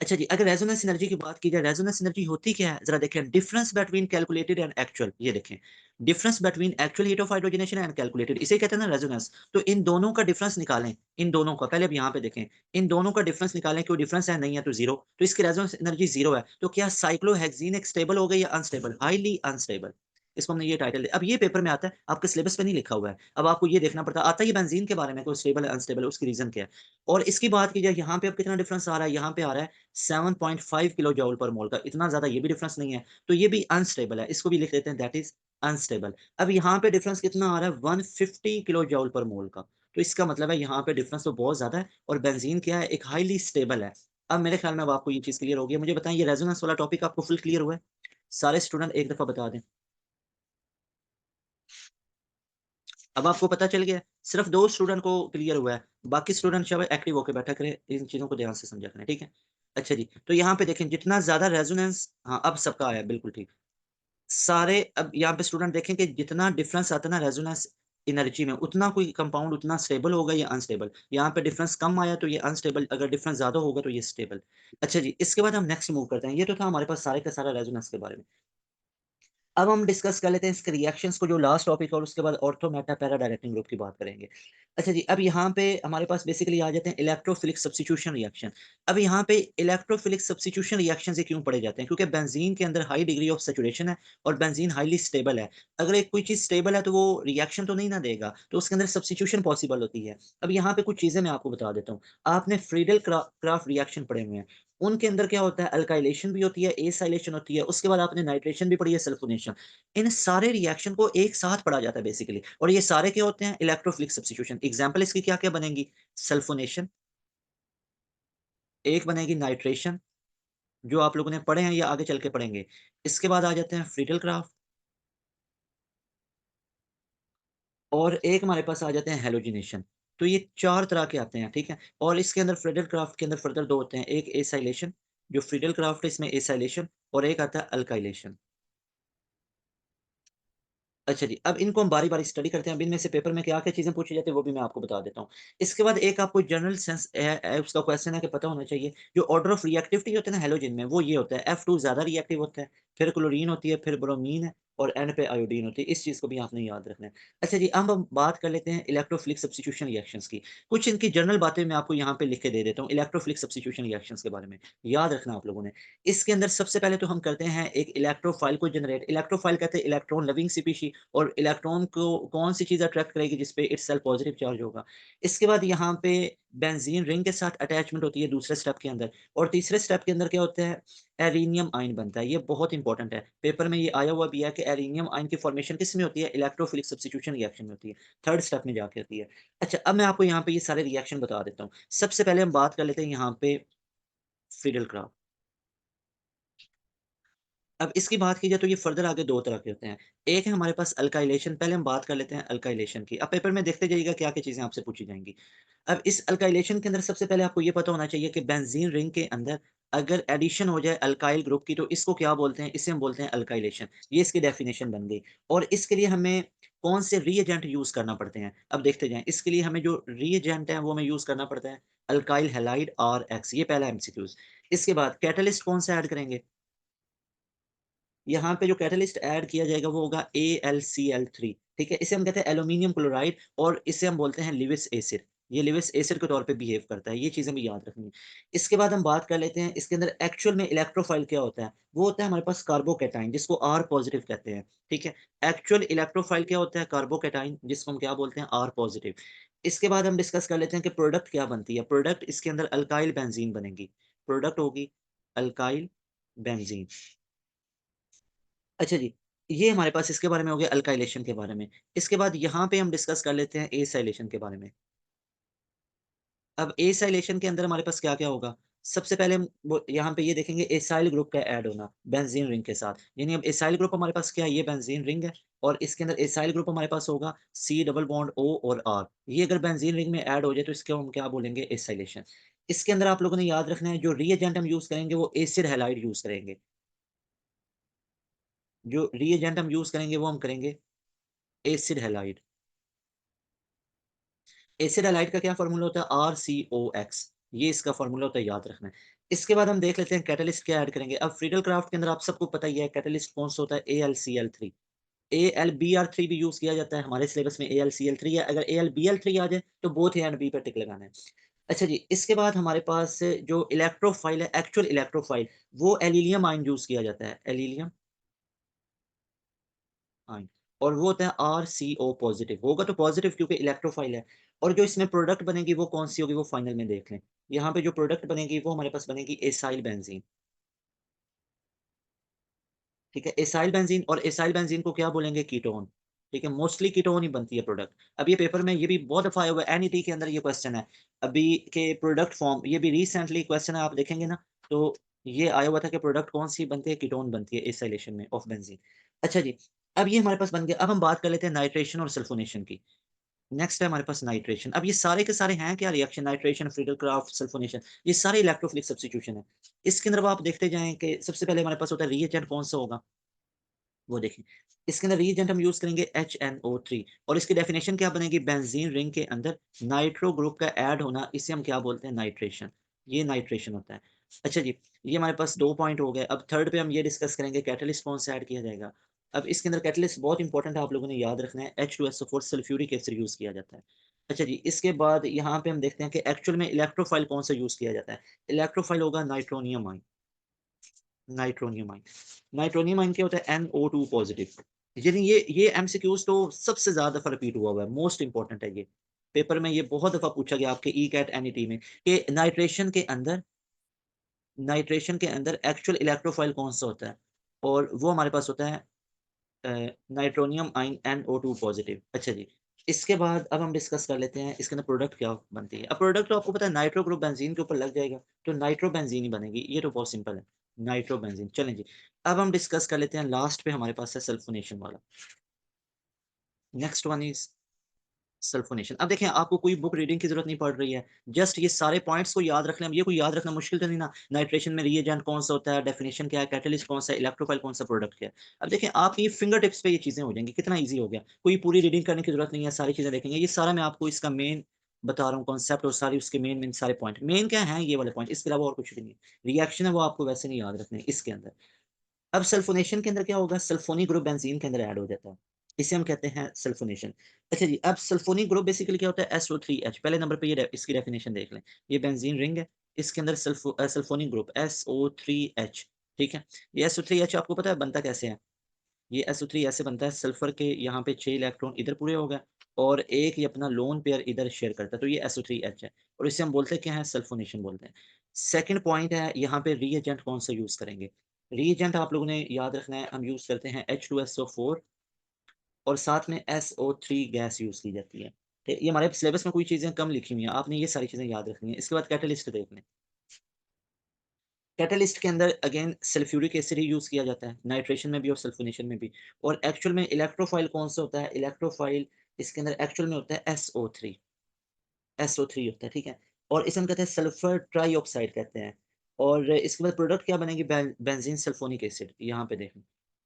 अच्छा जी, अगर रेजोनेंस एनर्जी की बात की जाए, रेजोनेंस एनर्जी होती क्या है? ज़रा देखें, difference between calculated and actual. ये देखें, difference between actual heat of hydrogenation and calculated, इसे कहते हैं ना रेजोनेंस। तो इन दोनों का डिफरेंस निकालें, इन दोनों का। पहले अब यहाँ पे देखें, इन दोनों का डिफरेंस निकालें, क्यों डिफरेंस है, नहीं है तो ज़ीरो। तो इसकी रेजोनेंस एनर्जी ज़ीरो है। तो क्या साइक्लोहेक्सीन एक स्टेबल हो गई या अनस्टेबल? Highly unstable. इसको हमने ये टाइटल दिया। अब ये पेपर में आता है, आपके सिलेबस पे नहीं लिखा हुआ है। अब आपको ये देखना पड़ता है, आता है ये बेंजीन के बारे में, कोई स्टेबल है, अनस्टेबल है, उसकी रीज़न क्या है? और इसकी बात की जाए, यहाँ पे अब कितना डिफरेंस आ रहा है, यहाँ पे आ रहा है 7.5 किलो जूल पर मोल का। इतना ज़्यादा ये भी डिफरेंस नहीं है, तो ये भी अनस्टेबल है। इसको भी लिख देते हैं, दैट इज़ अनस्टेबल। अब यहाँ पे डिफरेंस कितना आ रहा है, 150 किलो जूल पर मोल का। तो इसका मतलब है यहाँ पे डिफरेंस तो बहुत ज़्यादा है, और बेंजीन क्या है, एक हाईली स्टेबल है। अब मेरे ख्याल में अब आपको ये चीज़ क्लियर हो गई है। मुझे बताएं, ये रेजोनेंस वाला टॉपिक आपको फुल क्लियर हुआ है? सारे स्टूडेंट एक दफ़ा बता दें। अब आपको पता चल गया है, सिर्फ 2 स्टूडेंट को क्लियर हुआ है, बाकी स्टूडेंट सब एक्टिव होके बैठा करें, इन चीज़ों को ध्यान से समझा करें, ठीक है? अच्छा जी, तो यहाँ पे देखें, जितना ज़्यादा रेजोनेंस, हाँ, अब सबका आया, बिल्कुल ठीक। सारे अब यहाँ पे स्टूडेंट देखें कि जितना डिफरेंस आता है ना रेजोनेंस एनर्जी में, उतना कोई कंपाउंड उतना स्टेबल होगा या अनस्टेबल। यहाँ पे डिफरेंस कम आया तो ये अनस्टेबल, अगर डिफरेंस ज़्यादा होगा तो ये स्टेबल। अच्छा जी, इसके बाद हम नेक्स्ट मूव करते हैं। ये तो था हमारे पास सारे का सारा रेजोनेंस के बारे में। अब हम डिस्कस कर लेते हैं इसके रिएक्शंस को, जो लास्ट टॉपिक है, और उसके बाद ortho Meta para directing group की बात करेंगे। अच्छा जी, अब यहाँ पे हमारे पास बेसिकली आ जाते हैं इलेक्ट्रोफिलिक सब्स्टिट्यूशन रिएक्शन। अब यहाँ पे इलेक्ट्रोफिलिक सब्स्टिट्यूशन रिएक्शन से क्यों पढ़े जाते हैं? क्योंकि बेंजीन के अंदर हाई डिग्री ऑफ सैचुरेशन है, और बेंजीन हाईली स्टेबल है। अगर एक कोई चीज़ स्टेबल है तो वो रिएक्शन तो नहीं ना देगा, तो उसके अंदर सब्स्टिट्यूशन पॉसिबल होती है। अब यहाँ पे कुछ चीज़ें मैं आपको बता देता हूँ। आपने फ्रीडल क्राफ्ट रिएक्शन पढ़े हुए हैं। उनके अंदर क्या होता है, अल्काइलेशन भी होती है, एसाइलेशन होती है, उसके बाद आपने नाइट्रेशन भी पढ़ी है, सल्फोनेशन। इन सारे रिएक्शन को एक साथ पढ़ा जाता है बेसिकली, और ये सारे क्या होते हैं, इलेक्ट्रोफिलिक सब्स्टिट्यूशन। एग्जांपल इसकी क्या-क्या बनेंगी, सल्फोनेशन, एक बनेगी नाइट्रेशन, जो आप लोगों ने पढ़े हैं या आगे चल के पढ़ेंगे। इसके बाद आ जाते हैं फ्रीडल क्राफ्ट, और एक हमारे पास आ जाते हैं हैलोजिनेशन। तो ये 4 तरह के आते हैं, ठीक है? और इसके अंदर फ्रीडल क्राफ्ट के अंदर फर्दर 2 होते हैं, एक एसाइलेशन, जो फ्रीडल क्राफ्ट है इसमें एसाइलेशन, और एक आता है अल्काइलेशन। अच्छा जी, अब इनको हम बारी-बारी स्टडी करते हैं। अब इनमें से पेपर में क्या-क्या चीज़ें पूछी जाती है, वो भी मैं आपको बता देता हूँ। इसके बाद एक आपको जनरल सेंस उसका क्वेश्चन है कि पता होना चाहिए, जो ऑर्डर ऑफ रिएक्टिविटी होता है ना हैलोजन में, वो ये होता है, F2 ज़्यादा रिएक्टिव होता है, फिर क्लोरीन होती है, फिर ब्रोमीन है, और एंड पे आयोडीन होती है। इस चीज़ को भी आपने याद रखना है। अच्छा जी, अब हम बात कर लेते हैं इलेक्ट्रोफिलिक सब्स्टिट्यूशन रिएक्शंस की। कुछ इनकी जनरल बातें मैं आपको यहाँ पे लिख के दे देता हूँ, इलेक्ट्रोफिलिक सब्स्टिट्यूशन रिएक्शंस के बारे में। याद रखना आप लोगों ने। इसके अंदर सबसे पहले तो हम करते हैं एक इलेक्ट्रोफाइल को जनरेट। इलेक्ट्रोफाइल कहते हैं इलेक्ट्रॉन लविंग स्पीशी, और इलेक्ट्रॉन को कौन सी चीज़ अट्रैक्ट करेगी, जिसपे इट्सेल्फ पॉजिटिव चार्ज होगा। इसके बाद यहाँ पे बेंजीन रिंग के साथ अटैचमेंट होती है दूसरे स्टेप के अंदर, और तीसरे स्टेप के अंदर क्या होता है, एरिनियम आयन बनता है। ये बहुत इंपॉर्टेंट है, पेपर में ये आया हुआ भी है कि एरिनियम आयन की फॉर्मेशन किस में होती है, इलेक्ट्रोफिलिक सब्स्टिट्यूशन रिएक्शन में होती है, थर्ड स्टेप में जाके होती है। अच्छा, अब मैं आपको यहाँ पे ये सारे रिएक्शन बता देता हूँ। सबसे पहले हम बात कर लेते हैं यहाँ पे फ्रीडल क्राफ्ट। अब इसकी बात की जाए तो ये फर्दर आगे 2 तरह के होते हैं। एक है हमारे पास अल्काइलेशन, पहले हम बात कर लेते हैं अल्काइलेशन की। अब पेपर में देखते जाइएगा क्या-क्या चीज़ें आपसे पूछी जाएँगी। अब इस अल्काइलेशन के अंदर सबसे पहले आपको ये पता होना चाहिए कि बेंज़ीन रिंग के अंदर अगर एडिशन हो जाए अल्काइल ग्रुप की तो इसको क्या बोलते हैं? इसे हम बोलते हैं अल्काइलेशन। ये इसकी डेफिनिशन बन गई और इसके लिए हमें कौन से रिएजेंट यूज़ करना पड़ते हैं? अब देखते जाएँ। इसके लिए हमें जो रिएजेंट है वो हमें यूज़ करना पड़ता है अल्काइल हैलाइड आरएक्स, ये पहला एमसीक्यूज़। इसके बाद कैटालिस्ट कौन सा ऐड करेंगे? यहाँ पे जो कैटालिस्ट ऐड किया जाएगा वो होगा AlCl3, ठीक है? इसे हम कहते हैं एल्यूमीनियम क्लोराइड और इसे हम बोलते हैं लिविस एसिड। ये लिविस एसिड के तौर पे बिहेव करता है, ये चीज़ें भी याद रखनी है। इसके बाद हम बात कर लेते हैं इसके अंदर एक्चुअल में इलेक्ट्रोफाइल क्या होता है? वो होता है हमारे पास कार्बोकैटायन जिसको R पॉज़िटिव कहते हैं, ठीक है? एक्चुअल इलेक्ट्रोफाइल क्या होता है? कार्बोकैटायन जिसको हम क्या बोलते हैं? R positive. इसके बाद हम डिस्कस कर लेते हैं कि प्रोडक्ट क्या बनती है? प्रोडक्ट इसके अंदर अल्काइल बेंज़ीन बनेगी। प्रोडक्ट होगी अल्काइल बेंज़ीन। अच्छा जी, ये हमारे पास इसके बारे में हो गया अल्काइलेशन के बारे में। इसके बाद यहाँ पे हम डिस्कस कर लेते हैं एसाइलेशन के बारे में। अब एसाइलेशन के अंदर हमारे पास क्या-क्या होगा? सबसे पहले हम वो यहाँ पे ये देखेंगे एसाइल ग्रुप का ऐड होना बेंज़ीन रिंग के साथ। यानी अब एसाइल ग्रुप हमारे पास क्या है? ये बेंज़ीन रिंग है और इसके अंदर एसाइल ग्रुप हमारे पास होगा C डबल बॉन्ड O और R। ये अगर बेंज़ीन रिंग में ऐड हो जाए तो इसको हम क्या बोलेंगे? एसाइलेशन। इसके अंदर आप लोगों ने याद रखना है जो रिएजेंट हम यूज़ करेंगे वो एसिड हैलाइड यूज़ करेंगे। जो रिएजेंट हम यूज़ करेंगे वो हम करेंगे एसिड हैलाइड। एसिड हैलाइड का क्या फ़ॉर्मूला होता है? RCOX, ये इसका फ़ॉर्मूला होता है, याद रखना है। इसके बाद हम देख लेते हैं कैटालिस्ट क्या ऐड करेंगे। अब फ्रीडल क्राफ्ट के अंदर आप सबको पता ही है कैटालिस्ट कौन-सा होता है? AlCl3। AlBr3 भी यूज़ किया जाता है, हमारे सिलेबस में AlCl3 है। अगर AlBl3 आ जाए तो बोथ ए एंड बी पे टिक लगाना है। अच्छा जी, इसके बाद हमारे पास जो इलेक्ट्रोफाइल है, एक्चुअल इलेक्ट्रोफाइल, वो एलिलियम आयन यूज़ किया जाता है। एलिलियम आयन और वो होता है RCO पॉज़िटिव, होगा तो पॉज़िटिव क्योंकि इलेक्ट्रोफाइल है और जो इसमें प्रोडक्ट बनेगी वो कौन-सी होगी वो फाइनल में देख लें। यहाँ पे जो प्रोडक्ट बनेगी वो हमारे पास बनेगी एसाइल बेंज़ीन, ठीक है? एसाइल बेंज़ीन और एसाइल बेंज़ीन को क्या बोलेंगे? कीटोन, ठीक है? मोस्टली कीटोन ही बनती है प्रोडक्ट। अब ये पेपर में ये भी बहुत दफ़ा आया हुआ है, एनईटी के अंदर ये क्वेश्चन है। अभी के प्रोडक्ट फॉर्म ये भी रिसेंटली क्वेश्चन है, आप देखेंगे ना तो ये आया हुआ था कि प्रोडक्ट कौन-सी बनती है? कीटोन बनती है एसाइलेशन में ऑफ बेंज़ीन। अच्छा जी, अब ये हमारे पास बन गया। अब हम बात कर लेते हैं नाइट्रेशन और सल्फ़ोनेशन की। नेक्स्ट है हमारे पास नाइट्रेशन। अब ये सारे के सारे हैं क्या रिएक्शन? नाइट्रेशन, फ्रीडल-क्राफ्ट, सल्फ़ोनेशन, ये सारे इलेक्ट्रोफिलिक सब्स्टिट्यूशन है। इसके अंदर अब आप देखते जाएँ कि सबसे पहले हमारे पास होता है रिएजेंट कौन-सा होगा? वो देखें। इसके अंदर रिएजेंट हम यूज़ करेंगे HNO3 और इसकी डेफिनिशन क्या बनेगी? बेंज़ीन रिंग के अंदर नाइट्रो ग्रुप का ऐड होना, इसे हम क्या बोलते हैं? नाइट्रेशन। ये नाइट्रेशन होता है। अच्छा जी, ये हमारे पास 2 पॉइंट हो गए। अब थर्ड पे हम ये डिस्कस करेंगे कैटालिस्ट कौन-सा ऐड किया जाएगा। अब इसके अंदर कैटालिस्ट बहुत इंपॉर्टेंट है, आप लोगों ने याद रखना है, H2SO4 सल्फ्यूरिक एसिड यूज़ किया जाता है। अच्छा जी, इसके बाद यहाँ पे हम देखते हैं कि एक्चुअल में इलेक्ट्रोफाइल कौन-सा यूज़ किया जाता है। इलेक्ट्रोफाइल होगा nitronium ion. Nitronium ion. Nitronium ion क्या होता है? NO2 positive. यानी ये एमसीक्यूज़ तो सबसे ज़्यादा दफ़ा रिपीट हुआ हुआ है, मोस्ट इम्पोर्टेंट है ये। पेपर में ये बहुत दफ़ा पूछा गया आपके ईकैट एनईटी में कि नाइट्रेशन के अंदर एक्चुअल इलेक्ट्रोफाइल कौन-सा होता है? और वो हमारे पास होता है अ, नाइट्रोनियम आयन NO2 पॉज़िटिव। अच्छा जी, इसके बाद अब हम डिस्कस कर लेते हैं इसके अंदर प्रोडक्ट क्या बनती है। अब प्रोडक्ट तो आपको पता है नाइट्रो ग्रुप बेंज़ीन के ऊपर लग जाएगा, तो नाइट्रो बेंज़ीन ही बनेगी, ये तो बहुत सिंपल है, नाइट्रो बेंज़ीन। चलें जी, अब हम डिस्कस कर लेते हैं लास्ट पे हमारे पास है सल्फ़ोनेशन वाला। Next one is sulphonation. अब देखें आपको कोई बुक रीडिंग की ज़रूरत नहीं पड़ रही है। जस्ट ये सारे पॉइंट्स को याद रख लें। अब ये कोई याद रखना मुश्किल तो नहीं ना, नाइट्रेशन में रिएजेंट कौन-सा होता है, डेफिनिशन क्या है, कैटालिस्ट कौन-सा है, इलेक्ट्रोफाइल कौन-सा प्रोडक्ट क्या है। अब देखें आपकी फिंगर टिप्स पे ये चीज़ें हो जाएँगी, कितना ईज़ी हो गया। कोई पूरी रीडिंग करने की ज़रूरत नहीं है, सारी चीज़ें देखेंगे। ये सारा मैं आपको इसका मेन बता रहा हूँ कॉन्सेप्ट और सारी उसके मेन सारे पॉइंट। मेन क्या है? ये वाले पॉइंट, इसके अलावा और कुछ भी नहीं है। रिएक्शन है वो आपको वैसे नहीं याद रखने इसके अंदर। अब सल्फ़ोनेशन के अंदर क्या होगा? सल्फ़ोनिक ग्रुप बेंज़ीन के अंदर ऐड हो जाता है। इसे हम कहते हैं सल्फ़ोनेशन। अच्छा जी, अब सल्फ़ोनिक ग्रुप बेसिकली क्या होता है? SO3H, पहले नंबर पे इसकी डेफिनिशन देख लें। ये बेंज़ीन रिंग है, इसके अंदर सल्फ़ोनिक ग्रुप SO3H, ठीक है? ये SO3H आपको पता है बनता कैसे है? ये SO3 ऐसे बनता है, सल्फ़र के यहाँ पे 6 इलेक्ट्रॉन इधर पूरे हो गए और एक ये अपना लोन पेयर इधर शेयर करता है, तो ये SO3H है और इसे हम बोलते हैं क्या है? सल्फ़ोनेशन बोलते हैं। सेकंड पॉइंट है, यहाँ पे रिएजेंट कौन-सा यूज़ करेंगे? रिएजेंट आप लोगों ने याद रखना है, हम यूज़ करते हैं H2SO4 और साथ में SO3 गैस यूज़ की जाती है। ये हमारे सिलेबस में कोई चीज़ें कम लिखी हुई हैं, आपने ये सारी चीज़ें याद रखनी है। इसके बाद कैटालिस्ट देख लें। कैटलिस्ट के अंदर अगेन सल्फ्यूरिक एसिड ही यूज़ किया जाता है, नाइट्रेशन में भी और सल्फोनेशन में भी। और एक्चुअल में इलेक्ट्रोफाइल कौन-सा होता है? इलेक्ट्रोफाइल इसके अंदर एक्चुअल में होता है SO3, SO3 होता है, ठीक है? और इसे हम कहते हैं सल्फर ट्राइऑक्साइड कहते हैं। और इसके बाद प्रोडक्ट क्या बनेगी? बेंज़ीन सल्फोनिक एसिड, यहाँ पे देखें।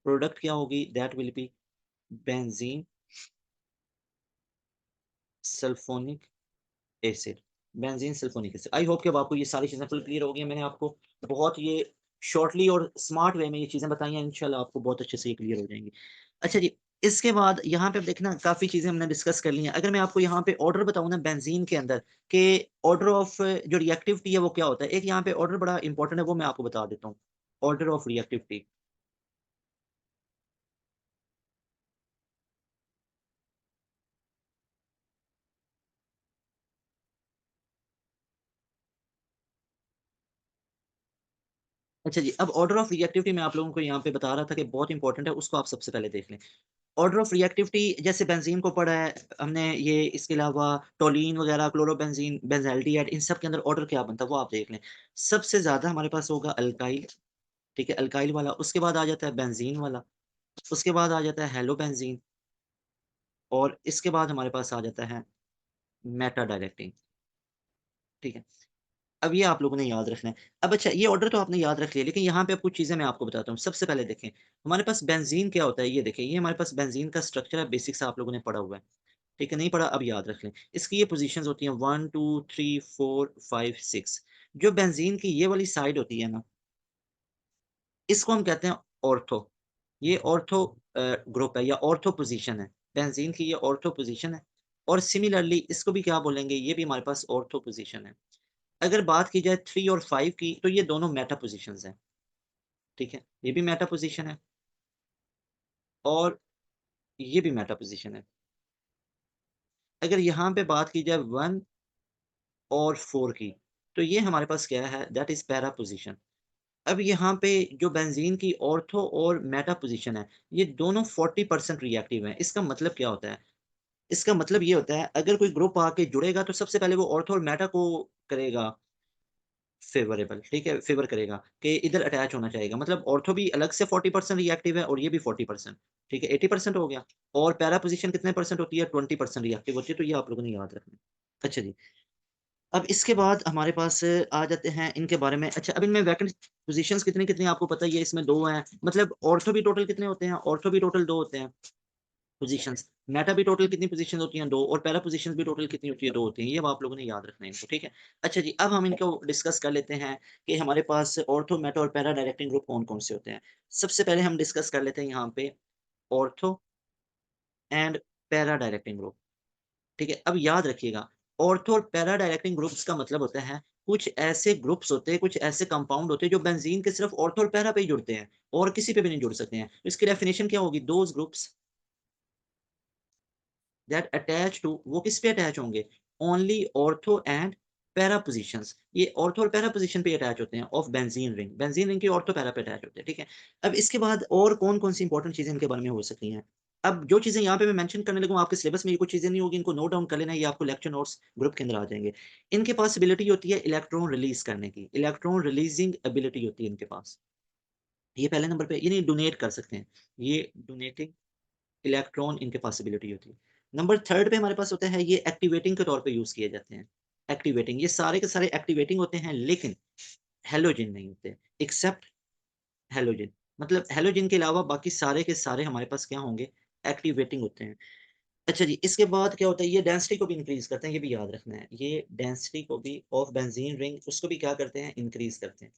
प्रोडक्ट क्या होगी? That will be benzene sulphonic acid, benzene sulphonic acid. I hope कि अब आपको ये सारी चीज़ें फुल क्लियर हो गई हैं। मैंने आपको बहुत ये शॉर्टली और स्मार्ट वे में ये चीज़ें बताई हैं, इंशाल्लाह आपको बहुत अच्छे से ये क्लियर हो जाएँगी। अच्छा जी, इसके बाद यहाँ पे अब देखना काफ़ी चीज़ें हमने डिस्कस कर ली हैं। अगर मैं आपको यहाँ पे ऑर्डर बताऊँ ना बेंज़ीन के अंदर कि ऑर्डर ऑफ जो रिएक्टिविटी है वो क्या होता है? एक यहाँ पे ऑर्डर बड़ा इंपॉर्टेंट है, वो मैं आपको बता देता हूँ। Order of reactivity. अच्छा जी, अब ऑर्डर ऑफ रिएक्टिविटी मैं आप लोगों को यहाँ पे बता रहा था कि बहुत इंपॉर्टेंट है, उसको आप सबसे पहले देख लें। ऑर्डर ऑफ रिएक्टिविटी जैसे बेंज़ीन को पढ़ा है हमने, ये इसके अलावा टोलीन वगैरह, क्लोरोबेंज़ीन, बेंज़ाल्डिहाइड, इन सब के अंदर ऑर्डर क्या बनता है वो आप देख लें। सबसे ज़्यादा हमारे पास होगा अल्काइल, ठीक है? अल्काइल वाला, उसके बाद आ जाता है बेंज़ीन वाला, उसके बाद आ जाता है हेलोबेंज़ीन और इसके बाद हमारे पास आ जाता है मेटा डायरेक्टिंग, ठीक है? अब ये आप लोगों ने याद रखना है। अब अच्छा ये ऑर्डर तो आपने याद रख लिया, लेकिन यहाँ पे अब कुछ चीज़ें मैं आपको बताता हूँ। सबसे पहले देखें, हमारे पास बेंज़ीन क्या होता है ये देखें, ये हमारे पास बेंज़ीन का स्ट्रक्चर है, बेसिक्स आप लोगों ने पढ़ा हुआ है। ठीक है, नहीं पढ़ा अब याद रख लें। इसकी ये पोज़ीशंस होती हैं 1, 2, 3, 4, 5, 6। जो बेंज़ीन की ये वाली साइड होती है ना, इसको हम कहते हैं ऑर्थो। ये ऑर्थो ग्रुप है या ऑर्थो पोज़ीशन है। बेंज़ीन की ये ऑर्थो पोज़ीशन है और सिमिलरली इसको भी क्या बोलेंगे, ये भी हमारे पास ऑर्थो पोज़ीशन है। अगर बात की जाए 3 और 5 की, तो ये दोनों मेटा पोज़ीशंस हैं, ठीक है? ये भी मेटा पोज़ीशन है और ये भी मेटा पोज़ीशन है। अगर यहाँ पे बात की जाए 1 और 4 की, तो ये हमारे पास क्या है, दैट इज़ पैरा पोज़ीशन। अब यहाँ पे जो बेंज़ीन की ऑर्थो और मेटा पोज़ीशन है, ये दोनों 40% रिएक्टिव हैं। इसका मतलब क्या होता है? इसका मतलब ये होता है अगर कोई ग्रुप आके जुड़ेगा तो सबसे पहले वो ऑर्थो और मेटा को करेगा फ़ेवरेबल, ठीक है? फ़ेवर करेगा कि इधर अटैच होना चाहेगा। मतलब ऑर्थो भी अलग से 40% रिएक्टिव है और ये भी 40%, ठीक है? 80% हो गया। और पैरा पोज़ीशन कितने परसेंट होती है? 20% रिएक्टिव होती है, तो ये आप लोगों ने याद रखना है। अच्छा जी, अब इसके बाद हमारे पास आ जाते हैं इनके बारे में। अच्छा, अब इनमें वैकेंट पोज़ीशंस कितनी-कितनी आपको पता ही है, इसमें 2 हैं। मतलब ऑर्थो भी टोटल कितने होते हैं? ऑर्थो भी टोटल 2 होते हैं पोज़ीशंस। मेटा भी टोटल कितनी पोज़ीशंस होती हैं? 2। और पैरा पोज़ीशंस भी टोटल कितनी होती है? 2 होती हैं। ये अब आप लोगों ने याद रखना है इनको, ठीक है? अच्छा जी, अब हम इनको डिस्कस कर लेते हैं कि हमारे पास ऑर्थो, मेटा और पैरा डायरेक्टिंग ग्रुप कौन-कौन से होते हैं। सबसे पहले हम डिस्कस कर लेते हैं यहाँ पे ortho and para directing group. ठीक है? अब याद रखिएगा, ऑर्थो और पैरा डायरेक्टिंग ग्रुप्स का मतलब होता है, कुछ ऐसे ग्रुप्स होते हैं, कुछ ऐसे कंपाउंड होते हैं जो बेंज़ीन के सिर्फ़ ऑर्थो और पैरा पे ही जुड़ते हैं और किसी पे भी नहीं जुड़ सकते हैं। तो इसकी डेफिनिशन क्या होगी? Those groups that attach to, वो किस पे अटैच होंगे? Only ortho and para positions. ये ऑर्थो और पैरा पोज़ीशन पे अटैच होते हैं of benzene ring. Benzene ring के ऑर्थो पैरा पे अटैच होते हैं, ठीक है? अब इसके बाद और कौन-कौन सी इंपॉर्टेंट चीज़ें इनके बारे में हो सकती हैं? अब जो चीज़ें यहाँ पे मैं मेंशन करने लगा हूँ, आपके सिलेबस में ये कुछ चीज़ें नहीं होगी, इनको नोट डाउन कर लेना, ये आपको लेक्चर नोट्स ग्रुप के अंदर आ जाएँगे। इनके पास एबिलिटी होती है इलेक्ट्रॉन रिलीज़ करने की, इलेक्ट्रॉन रिलीज़िंग एबिलिटी होती है इनके पास। ये पहले नंबर पे, ये नहीं डोनेट कर सकते हैं, ये डोनेटिंग इलेक्ट्रॉन इनके पास एबिलिटी होती है। नंबर 3 पे हमारे पास होता है, ये एक्टिवेटिंग के तौर पे यूज़ किए जाते हैं। एक्टिवेटिंग, ये सारे के सारे एक्टिवेटिंग होते हैं, लेकिन हैलोजन नहीं होते, एक्सेप्ट हैलोजन। मतलब हैलोजन के अलावा बाकी सारे के सारे हमारे पास क्या होंगे? एक्टिवेटिंग होते हैं। अच्छा जी, इसके बाद क्या होता है, ये डेंसिटी को भी इंक्रीज़ करते हैं, ये भी याद रखना है। ये डेंसिटी को भी ऑफ बेंज़ीन रिंग उसको भी क्या करते हैं? इंक्रीज़ करते हैं।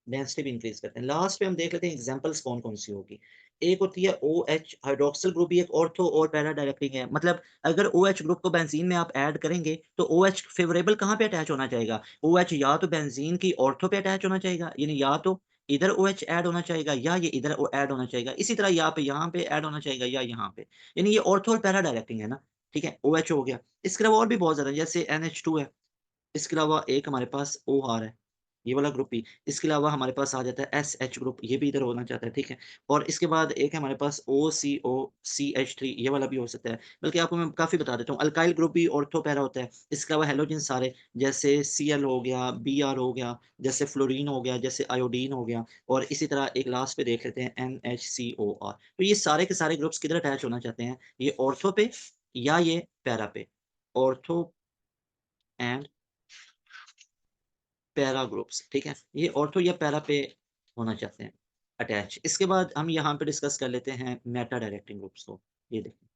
डेंसिटी भी इंक्रीज़ करते हैं। लास्ट पे हम देख लेते हैं एग्ज़ाम्पल्स कौन-कौन सी होगी। एक होती है ओएच हाइड्रॉक्सिल ग्रुप, भी एक ऑर्थो और पैरा डायरेक्टिंग है। मतलब अगर ओएच ग्रुप को बेंज़ीन में आप ऐड करेंगे, तो ओएच फ़ेवरेबल कहाँ पे अटैच होना चाहेगा? ओएच या तो बेंज़ीन की ऑर्थो पे अटैच होना चाहेगा, यानी या तो इधर ओएच ऐड होना चाहेगा या ये इधर ओ ऐड होना चाहेगा। इसी तरह यहाँ पे ऐड होना चाहेगा या यहाँ पे। यानी ये ऑर्थो और पैरा डायरेक्टिंग है ना, ठीक है? ओएच हो गया। इसके अलावा और भी बहुत ज़्यादा, जैसे एनएच2 है। इसके अलावा एक हमारे पास ओआर है। ये वाला ग्रुप बी। इसके अलावा हमारे पास आ जाता है एसएच ग्रुप, ये भी इधर होना चाहता है, ठीक है? और इसके बाद एक है हमारे पास OCO CH3, ये वाला भी हो सकता है। बल्कि आपको मैं काफ़ी बता देता हूँ, अल्काइल ग्रुप भी ऑर्थो पैरा होता है। इसके अलावा हैलोजन सारे, जैसे Cl हो गया, Br हो गया, जैसे फ्लोरीन हो गया, जैसे आयोडीन हो गया, और इसी तरह एक लास्ट पे देख लेते हैं NHCOR। तो ये सारे के सारे ग्रुप्स किधर अटैच होना चाहते हैं? ये ऑर्थो पे या ये पैरा पे। ऑर्थो एंड पैरा ग्रुप्स, ठीक है? ये ऑर्थो या पैरा पे होना चाहते हैं अटैच। इसके बाद हम यहाँ पे डिस्कस कर लेते हैं मेटा डायरेक्टिंग ग्रुप्स को। ये देखिए,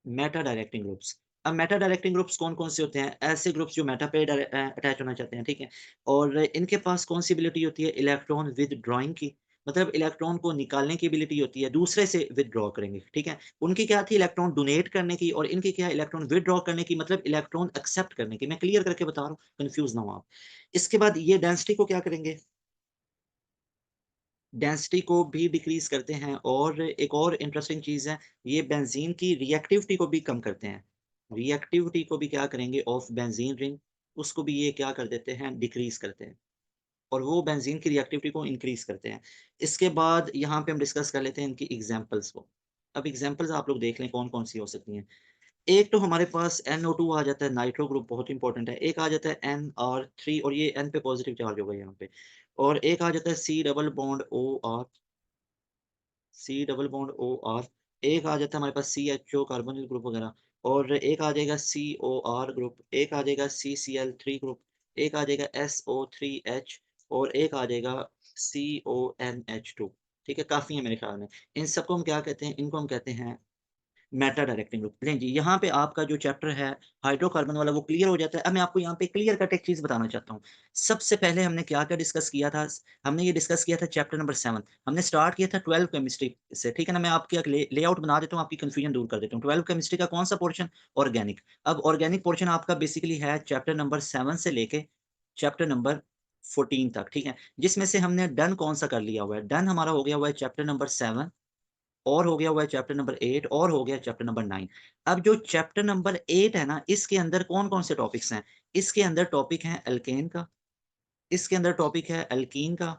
मेटा डायरेक्टिंग ग्रुप्स। अब मेटा डायरेक्टिंग ग्रुप्स कौन-कौन से होते हैं? ऐसे ग्रुप्स जो मेटा पे अटैच होना चाहते हैं, ठीक है? और इनके पास कौन-सी एबिलिटी होती है? इलेक्ट्रॉन विथड्रॉइंग की, मतलब इलेक्ट्रॉन को निकालने की एबिलिटी होती है, दूसरे से विथड्रॉ करेंगे, ठीक है? उनकी क्या थी? इलेक्ट्रॉन डोनेट करने की, और इनकी क्या है? इलेक्ट्रॉन विथड्रॉ करने की, मतलब इलेक्ट्रॉन एक्सेप्ट करने की। मैं क्लियर करके बता रहा हूँ, कन्फ्यूज़ ना हो आप। इसके बाद ये डेंसिटी को क्या करेंगे? डेंसिटी को भी डिक्रीज़ करते हैं, और एक और इंटरेस्टिंग चीज़ है, ये बेंज़ीन की रिएक्टिविटी को भी कम करते हैं। रिएक्टिविटी को भी क्या करेंगे ऑफ बेंज़ीन रिंग, उसको भी ये क्या कर देते हैं? डिक्रीज़ करते हैं, और वो बेंज़ीन की रिएक्टिविटी को इंक्रीज़ करते हैं। इसके बाद यहाँ पे हम डिस्कस कर लेते हैं इनकी एग्ज़ाम्पल्स को। अब एग्ज़ाम्पल्स आप लोग देख लें कौन-कौन सी हो सकती हैं। एक तो हमारे पास NO2 आ जाता है, नाइट्रो ग्रुप बहुत इंपॉर्टेंट है। एक आ जाता है NR3, और ये N पे पॉज़िटिव चार्ज होगा यहाँ पे। और एक आ जाता है C double bond OR, C double bond O R. एक आ जाता है हमारे पास CHO कार्बोनिल ग्रुप वगैरह, और एक आ जाएगा COR ग्रुप, एक आ जाएगा CCl3 ग्रुप, एक आ जाएगा SO3H, और एक आ जाएगा CONH2। ठीक है, काफ़ी है मेरे ख्याल में। इन सबको हम क्या कहते हैं? इनको हम कहते हैं मेटा डायरेक्टिंग ग्रुप। लें जी, यहाँ पे आपका जो चैप्टर है हाइड्रोकार्बन वाला वो क्लियर हो जाता है। अब मैं आपको यहाँ पे क्लियर कट एक चीज़ बताना चाहता हूँ। सबसे पहले हमने क्या-क्या डिस्कस किया था? हमने ये डिस्कस किया था चैप्टर नंबर 7। हमने स्टार्ट किया था 12 केमिस्ट्री से, ठीक है ना? मैं आपकी एक लेआउट बना देता हूँ, आपकी कन्फ्यूजन दूर कर देता हूँ। 12 केमिस्ट्री का कौन-सा पोर्शन? ऑर्गेनिक। अब ऑर्गेनिक पोर्शन आपका बेसिकली है चैप्टर नंबर 7 से लेके चैप्टर नंबर 14 तक, ठीक है? जिसमें से हमने डन कौन-सा कर लिया हुआ है? डन हमारा हो गया हुआ है चैप्टर नंबर 7, और हो गया हुआ है चैप्टर नंबर 8, और हो गया चैप्टर नंबर 9। अब जो चैप्टर नंबर 8 है ना, इसके अंदर कौन-कौन से टॉपिक्स हैं? इसके अंदर टॉपिक है एल्केन का, इसके अंदर टॉपिक है एल्कीन का,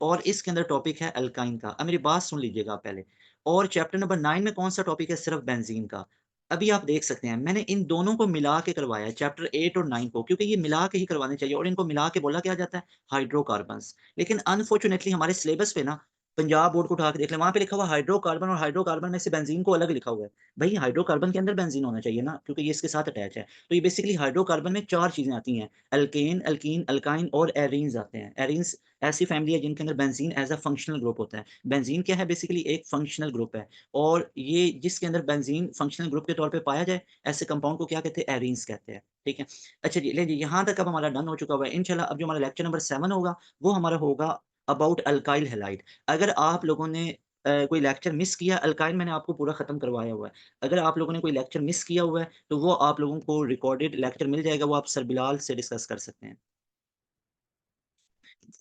और इसके अंदर टॉपिक है अल्काइन का। अब मेरी बात सुन लीजिएगा आप पहले। और चैप्टर नंबर 9 में कौन-सा टॉपिक है? सिर्फ बेंज़ीन का। अभी आप देख सकते हैं, मैंने इन दोनों को मिला के करवाया है, चैप्टर 8 और 9 को, क्योंकि ये मिला के ही करवाने चाहिए, और इनको मिला के बोला क्या जाता है? हाइड्रोकार्बन्स। लेकिन अनफॉर्च्यूनेटली हमारे सिलेबस पे ना, पंजाब बोर्ड को उठा के देख लें, वहाँ पे लिखा हुआ है हाइड्रोकार्बन, और हाइड्रोकार्बन में से बेंज़ीन को अलग लिखा हुआ है। भई हाइड्रोकार्बन के अंदर बेंज़ीन होना चाहिए ना, क्योंकि ये इसके साथ अटैच है। तो ये बेसिकली हाइड्रोकार्बन में 4 चीज़ें आती हैं, एल्केन, एल्कीन, अल्काइन और एरीन्स आते हैं। एरीन्स ऐसी फैमिली है जिनके अंदर benzene as a functional group होता है। बेंजीन क्या है? बेसिकली एक फंक्शनल ग्रुप है, और ये जिसके अंदर बेंजीन फंक्शनल ग्रुप के तौर पे पाया जाए, ऐसे कंपाउंड को क्या कहते हैं? एरीन्स कहते हैं। ठीक है? अच्छा जी, लें जी, यहाँ तक अब हमारा डन हो चुका हुआ है। इंशाल्लाह अब जो हमारा लेक्चर नंबर 7 होगा, वो हमारा होगा अबाउट अल्काइल हैलाइड। अगर आप लोगों ने कोई लेक्चर मिस किया, अल्काइल मैंने आपको पूरा खत्म करवाया हुआ है। अगर आप लोगों ने कोई लेक्चर मिस किया हुआ है, तो वो आप लोगों को रिकॉर्डेड लेक्चर मिल जाएगा, वो आप सर बिलाल से डिस्कस कर सकते हैं।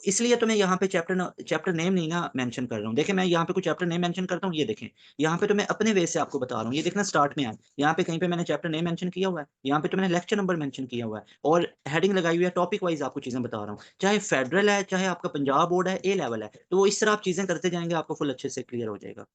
इसलिए तो मैं यहाँ पे चैप्टर नेम नहीं ना मेंशन कर रहा हूँ। देखिए, मैं यहाँ पे कोई चैप्टर नेम मेंशन करता हूँ, ये देखें। यहाँ पे तो मैं अपने वे से आपको बता रहा हूँ। ये देखना स्टार्ट में है। यहाँ पे कहीं पे मैंने चैप्टर नेम मेंशन किया हुआ है। यहाँ पे तो मैंने लेक्चर नंबर मेंशन किया हुआ है, और हेडिंग लगाई हुई है, टॉपिक वाइज़ आपको चीज़ें बता रहा हूँ। चाहे फेडरल है, चाहे आपका पंजाब बोर्ड है, ए लेवल है। तो वो इस तरह आप चीज़ें करते जाएँगे, आपको फुल अच्छे से क्लियर हो जाएगा।